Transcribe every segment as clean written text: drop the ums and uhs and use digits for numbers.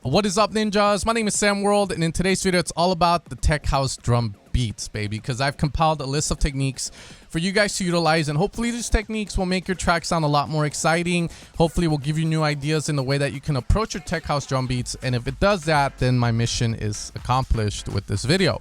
What is up, ninjas? My name is Sam World, and in today's video it's all about the tech house drum beats, baby, because I've compiled a list of techniques for you guys to utilize, and hopefully these techniques will make your track sound a lot more exciting. Hopefully will give you new ideas in the way that you can approach your tech house drum beats, and if it does that, then my mission is accomplished with this video.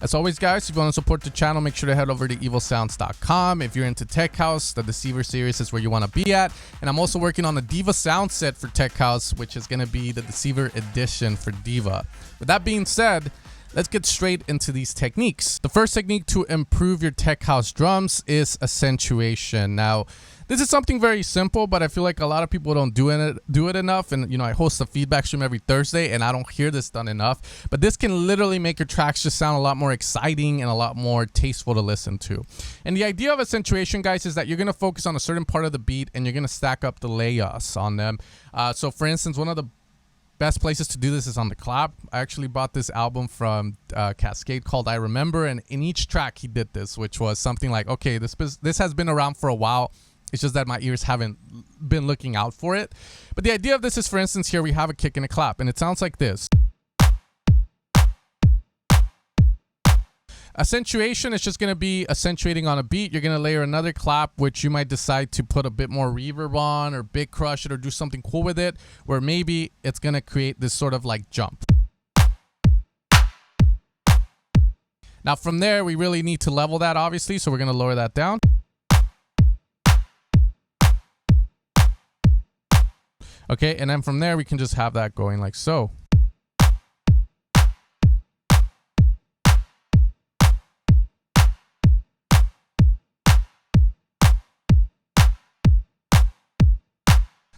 As always, guys, if you want to support the channel, make sure to head over to evilsounds.com. If you're into tech house, the Deceiver series is where you want to be at. And I'm also working on the Diva sound set for tech house, which is going to be the Deceiver edition for Diva. With that being said, let's get straight into these techniques. The first technique to improve your tech house drums is accentuation. Now, this is something very simple, but I feel like a lot of people don't do it enough. And, you know, I host a feedback stream every Thursday, and I don't hear this done enough. But this can literally make your tracks just sound a lot more exciting and a lot more tasteful to listen to. And the idea of accentuation, guys, is that you're going to focus on a certain part of the beat, and you're going to stack up the layers on them. So, for instance, one of the best places to do this is on the clap. I actually bought this album from Cascade called I Remember, and in each track he did this, which was something like, okay, this has been around for a while. It's just that my ears haven't been looking out for it. But the idea of this is, for instance, here we have a kick and a clap, and it sounds like this. Accentuation is just going to be accentuating on a beat. You're going to layer another clap, which you might decide to put a bit more reverb on or big crush it or do something cool with it, where maybe it's going to create this sort of like jump. Now from there, we really need to level that, obviously, so we're going to lower that down. Okay, and then from there, we can just have that going like so.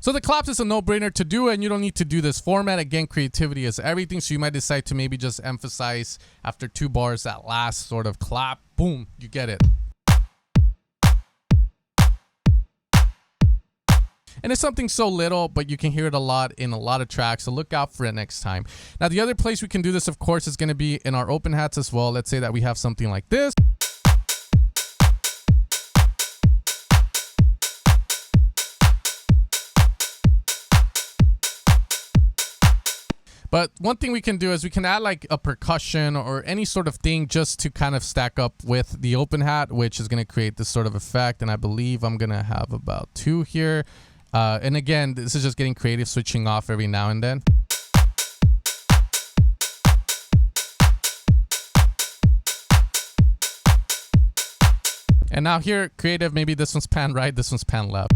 So the claps is a no-brainer to do, and you don't need to do this format. Again, creativity is everything, so you might decide to maybe just emphasize after 2 bars that last sort of clap. Boom, you get it. And it's something so little, but you can hear it a lot in a lot of tracks, so look out for it next time. Now, the other place we can do this, of course, is going to be in our open hats as well. Let's say that we have something like this. But one thing we can do is we can add like a percussion or any sort of thing just to kind of stack up with the open hat, which is going to create this sort of effect. And I believe I'm going to have about 2 here. And again, this is just getting creative, switching off every now and then. And now here, creative, maybe this one's pan right, this one's pan left.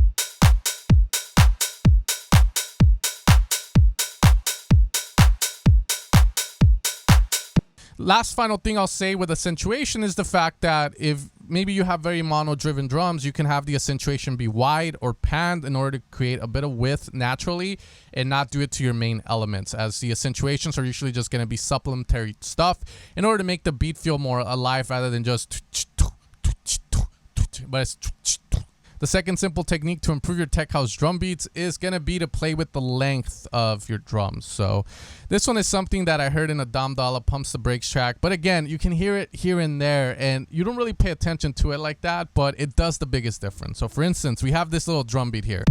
Last final thing I'll say with accentuation is the fact that if maybe you have very mono-driven drums, you can have the accentuation be wide or panned in order to create a bit of width naturally and not do it to your main elements, as the accentuations are usually just going to be supplementary stuff in order to make the beat feel more alive rather than just but it's. The second simple technique to improve your tech house drum beats is going to be to play with the length of your drums. So this one is something that I heard in a Dom Dollar Pumps the Brakes track. But again, you can hear it here and there, and you don't really pay attention to it like that, but it does the biggest difference. So for instance, we have this little drum beat here.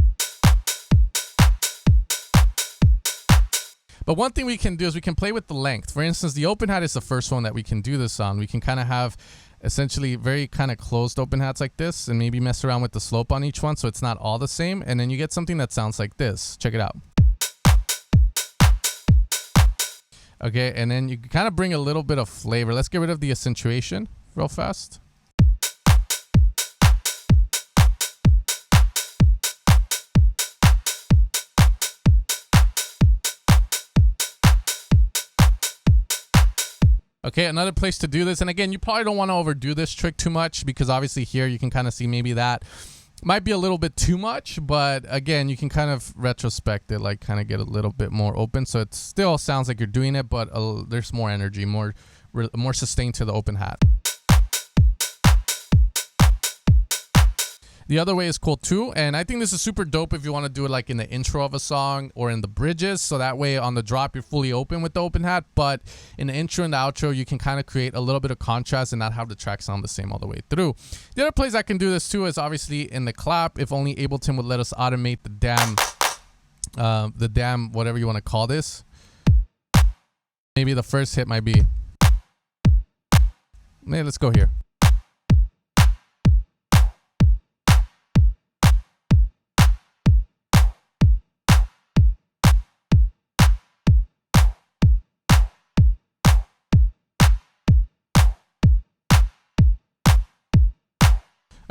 But one thing we can do is we can play with the length. For instance, the open hat is the first one that we can do this on. We can kind of have essentially very kind of closed open hats like this and maybe mess around with the slope on each one so it's not all the same, and then you get something that sounds like this. Check it out. Okay, and then you kind of bring a little bit of flavor. Let's get rid of the accentuation real fast. Okay, another place to do this, and again, you probably don't want to overdo this trick too much because obviously here you can kind of see maybe that might be a little bit too much, but again, you can kind of retrospect it, like kind of get a little bit more open, so it still sounds like you're doing it, but there's more energy, more sustained to the open hat. The other way is cool too, and I think this is super dope if you want to do it like in the intro of a song or in the bridges, so that way on the drop you're fully open with the open hat, but in the intro and the outro you can kind of create a little bit of contrast and not have the track sound the same all the way through. The other place I can do this too is obviously in the clap, if only Ableton would let us automate the damn whatever you want to call this. Maybe the first hit might be. Maybe let's go here.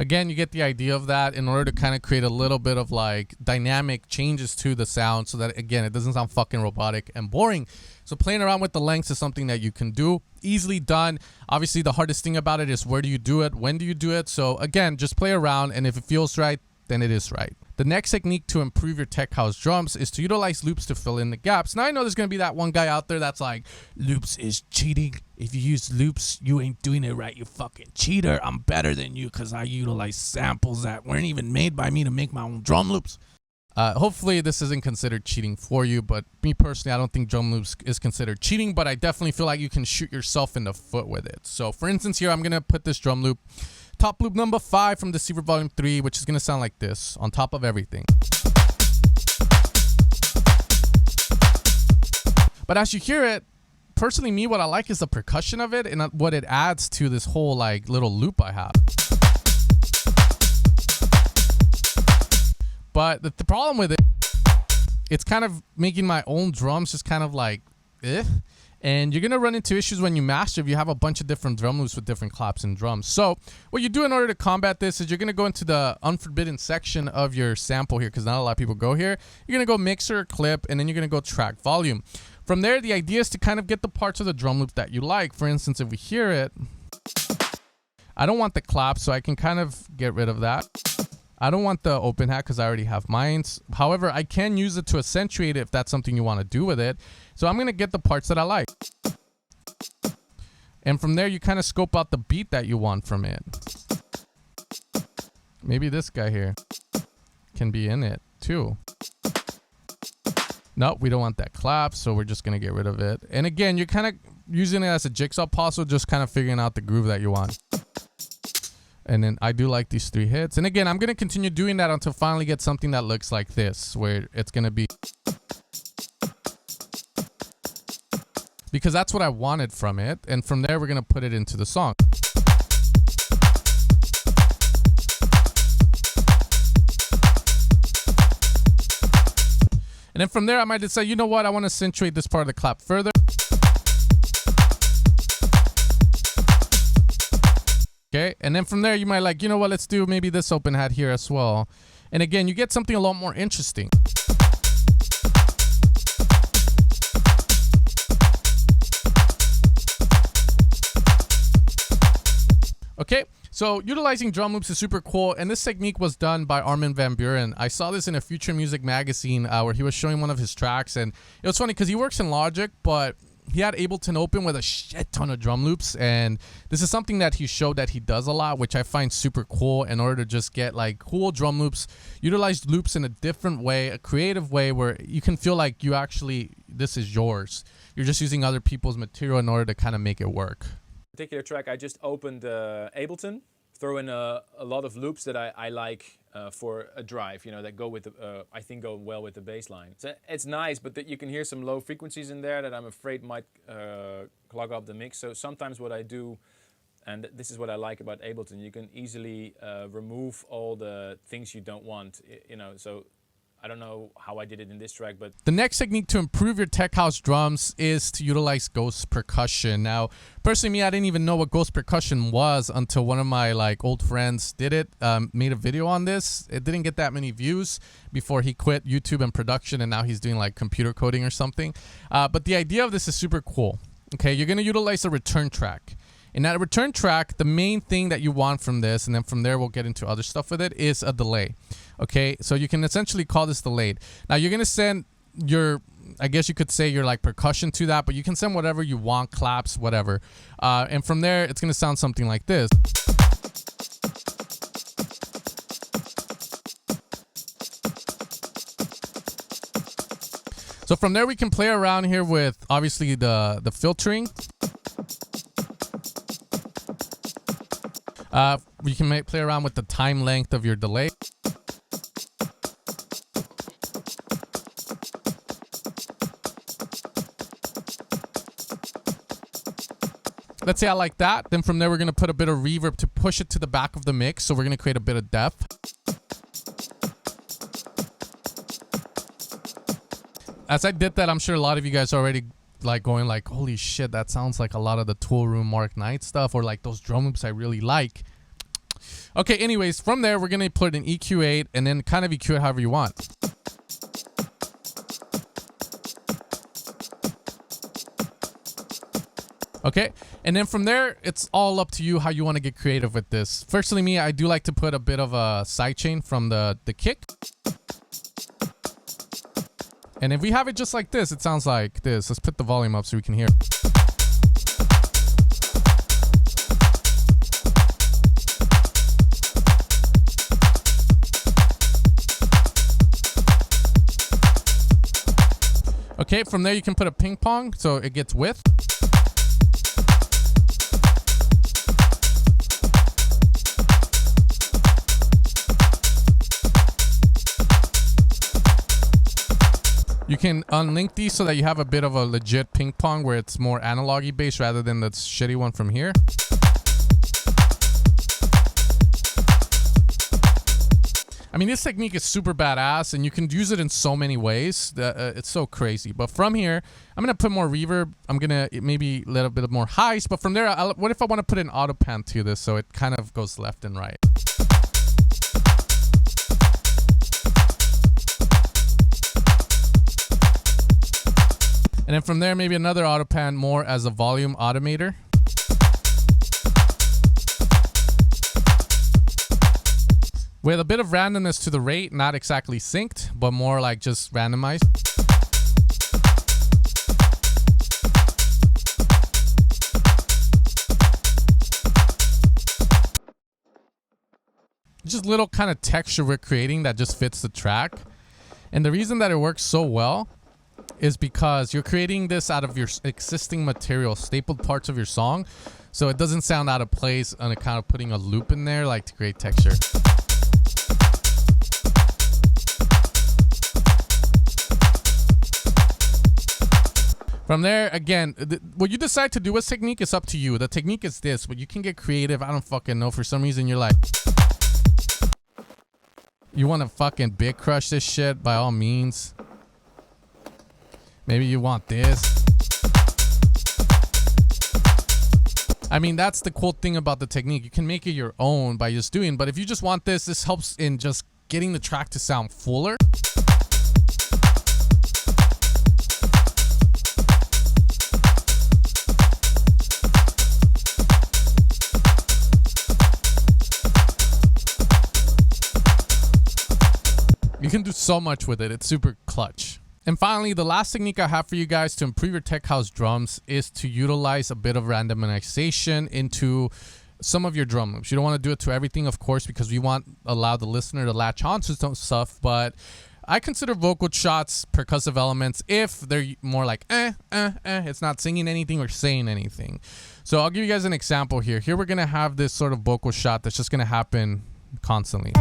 Again, you get the idea of that in order to kind of create a little bit of like dynamic changes to the sound so that, again, it doesn't sound fucking robotic and boring. So playing around with the lengths is something that you can do. Easily done. Obviously, the hardest thing about it is where do you do it? When do you do it? So again, just play around, and if it feels right, then it is right. The next technique to improve your tech house drums is to utilize loops to fill in the gaps. Now, I know there's going to be that one guy out there that's like, loops is cheating. If you use loops, you ain't doing it right, you fucking cheater. I'm better than you because I utilize samples that weren't even made by me to make my own drum loops. Hopefully this isn't considered cheating for you, but me personally, I don't think drum loops is considered cheating, but I definitely feel like you can shoot yourself in the foot with it. So for instance, here, I'm going to put this drum loop, top loop number 5 from Deceiver Volume 3, which is going to sound like this on top of everything. But as you hear it, personally, me, what I like is the percussion of it and what it adds to this whole like little loop I have. But the problem with it, it's kind of making my own drums just kind of like, and you're going to run into issues when you master if you have a bunch of different drum loops with different claps and drums. So what you do in order to combat this is you're going to go into the unforbidden section of your sample here, because not a lot of people go here. You're going to go mixer, clip, and then you're going to go track volume. From there, the idea is to kind of get the parts of the drum loop that you like. For instance, if we hear it, I don't want the clap, so I can kind of get rid of that. I don't want the open hat because I already have mine. However, I can use it to accentuate it if that's something you want to do with it. So I'm going to get the parts that I like. And from there, you kind of scope out the beat that you want from it. Maybe this guy here can be in it too. Nope, we don't want that clap, so we're just going to get rid of it. And again, you're kind of using it as a jigsaw puzzle, just kind of figuring out the groove that you want. And then I do like these 3 hits. And again, I'm going to continue doing that until finally get something that looks like this, where it's going to be. Because that's what I wanted from it. And from there, we're going to put it into the song. And then from there, I might decide, you know what? I want to accentuate this part of the clap further. Okay, and then from there, you might like, you know what, let's do maybe this open hat here as well. And again, you get something a lot more interesting. Okay, so utilizing drum loops is super cool, and this technique was done by Armin van Buren. I saw this in a Future Music magazine where he was showing one of his tracks, and it was funny because he works in Logic, but he had Ableton open with a shit ton of drum loops, and this is something that he showed that he does a lot, which I find super cool in order to just get like cool drum loops, utilize loops in a different way, a creative way where you can feel like you actually, this is yours. You're just using other people's material in order to kind of make it work. Particular track, I just opened Ableton, throw in a lot of loops that I like for a drive, you know, that go with the, I think go well with the bass line. So it's nice, but you can hear some low frequencies in there that I'm afraid might clog up the mix. So sometimes what I do, and this is what I like about Ableton, you can easily remove all the things you don't want, you know, so I don't know how I did it in this track, but... The next technique to improve your tech house drums is to utilize ghost percussion. Now, personally, me, I didn't even know what ghost percussion was until one of my like old friends did it, made a video on this. It didn't get that many views before he quit YouTube and production, and now he's doing like computer coding or something. But the idea of this is super cool. Okay, you're going to utilize a return track. In that return track, the main thing that you want from this, and then from there we'll get into other stuff with it, is a delay. Okay, so you can essentially call this delayed. Now you're going to send your, I guess you could say your like percussion to that, but you can send whatever you want, claps, whatever. And from there, it's going to sound something like this. So from there, we can play around here with obviously the filtering. You can play around with the time length of your delay. Let's say I like that. Then from there, we're going to put a bit of reverb to push it to the back of the mix. So we're going to create a bit of depth. As I did that, I'm sure a lot of you guys are already like going like, holy shit, that sounds like a lot of the Tool Room Mark Knight stuff, or like those drum loops I really like. Okay, anyways, from there, we're going to put an EQ8 and then kind of EQ it however you want. Okay, and then from there, it's all up to you how you want to get creative with this. Firstly, me, I do like to put a bit of a sidechain from the kick. And if we have it just like this, it sounds like this. Let's put the volume up so we can hear. Okay, from there you can put a ping pong so it gets width. You can unlink these so that you have a bit of a legit ping pong where it's more analog-y based rather than the shitty one from here. I mean, this technique is super badass and you can use it in so many ways. It's so crazy. But from here, I'm going to put more reverb. I'm going to maybe a little bit more highs. But from there, what if I want to put an auto pan to this so it kind of goes left and right? And then from there, maybe another auto pan more as a volume automator. With a bit of randomness to the rate, not exactly synced, but more like just randomized. Just little kind of texture we're creating that just fits the track. And the reason that it works so well is because you're creating this out of your existing material, stapled parts of your song. So it doesn't sound out of place on account of putting a loop in there, like to create texture. From there, again, what you decide to do with technique is up to you. The technique is this, but you can get creative. I don't fucking know. For some reason, you're like, you want to fucking big crush this shit, by all means. Maybe you want this. I mean, that's the cool thing about the technique. You can make it your own by just doing. But if you just want this, this helps in just getting the track to sound fuller. You can do so much with it. It's super clutch. And finally, the last technique I have for you guys to improve your tech house drums is to utilize a bit of randomization into some of your drum loops. You don't want to do it to everything, of course, because we want to allow the listener to latch on to some stuff. But I consider vocal shots percussive elements if they're more like it's not singing anything or saying anything. So I'll give you guys an example here. Here we're going to have this sort of vocal shot that's just going to happen constantly.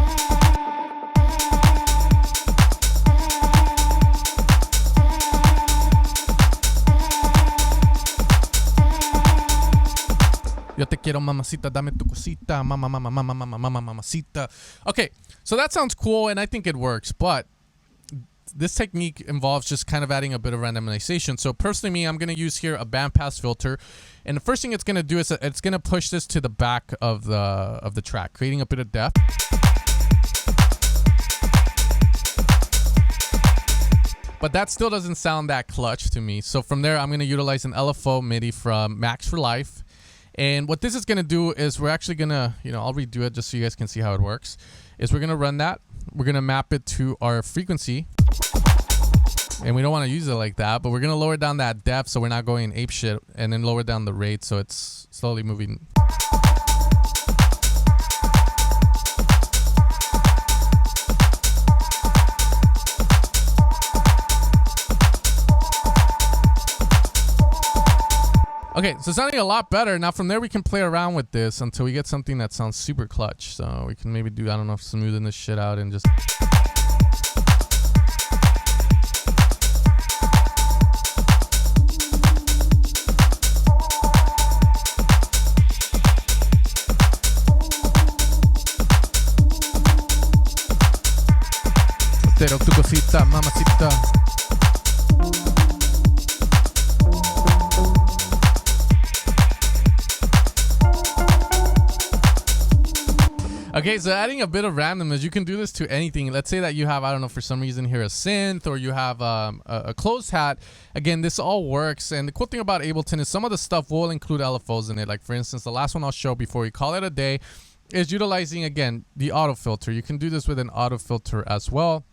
Yo te quiero, mamacita, dame tu cosita, mamacita. Okay, so that sounds cool, and I think it works, but this technique involves just kind of adding a bit of randomization. So personally, me, I'm going to use here a bandpass filter, and the first thing it's going to do is it's going to push this to the back of the track, creating a bit of depth. But that still doesn't sound that clutch to me. So from there, I'm going to utilize an LFO MIDI from Max for Life. And what this is going to do is we're actually going to, I'll redo it just so you guys can see how it works. Is we're going to run that. We're going to map it to our frequency. And we don't want to use it like that, but we're going to lower down that depth so we're not going ape shit, and then lower down the rate so it's slowly moving. Okay, so it's sounding a lot better. Now from there we can play around with this until we get something that sounds super clutch. So we can maybe do, I don't know, smoothing this shit out and just... Pero tu cosita, mamacita. Okay, so adding a bit of randomness, you can do this to anything. Let's say that you have, I don't know, for some reason here a synth, or you have a closed hat. Again, this all works. And the cool thing about Ableton is some of the stuff will include LFOs in it. Like for instance, the last one I'll show before we call it a day is utilizing, again, the auto filter. You can do this with an auto filter as well,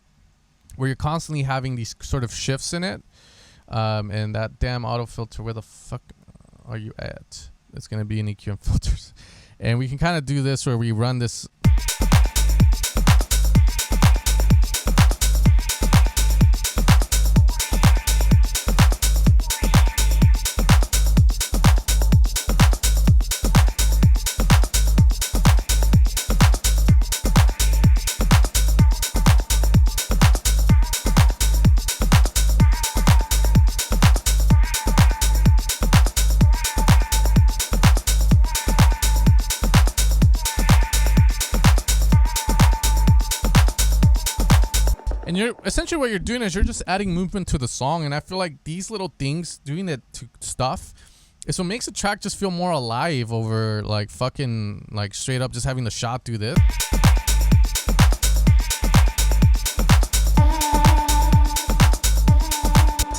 where you're constantly having these sort of shifts in it. And that damn auto filter, where the fuck are you at? It's going to be in EQ and filters. And we can kind of do this where we run this. And you're essentially, what you're doing is you're just adding movement to the song. And I feel like these little things, doing it to stuff, is what makes the track just feel more alive over like fucking like straight up just having the shot do this.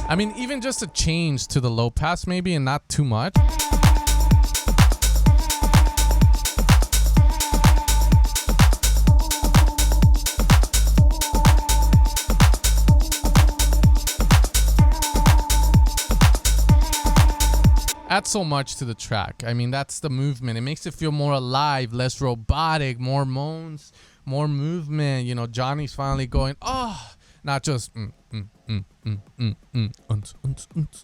I mean, even just a change to the low pass maybe, and not too much. Adds so much to the track. I mean, that's the movement. It makes it feel more alive, less robotic, more moans, more movement. You know, Johnny's finally going, oh, not just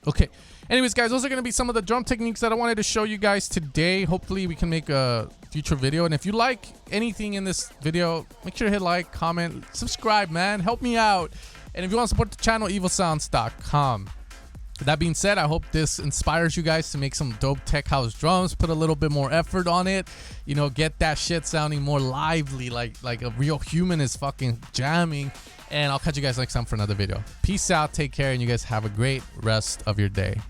Okay. Anyways, guys, those are going to be some of the drum techniques that I wanted to show you guys today. Hopefully we can make a future video. And if you like anything in this video, make sure to hit like, comment, subscribe, man. Help me out. And if you want to support the channel, evilsounds.com. That being said, I hope this inspires you guys to make some dope tech house drums, put a little bit more effort on it, you know, get that shit sounding more lively, like a real human is fucking jamming. And I'll catch you guys next time for another video. Peace out, take care, and you guys have a great rest of your day.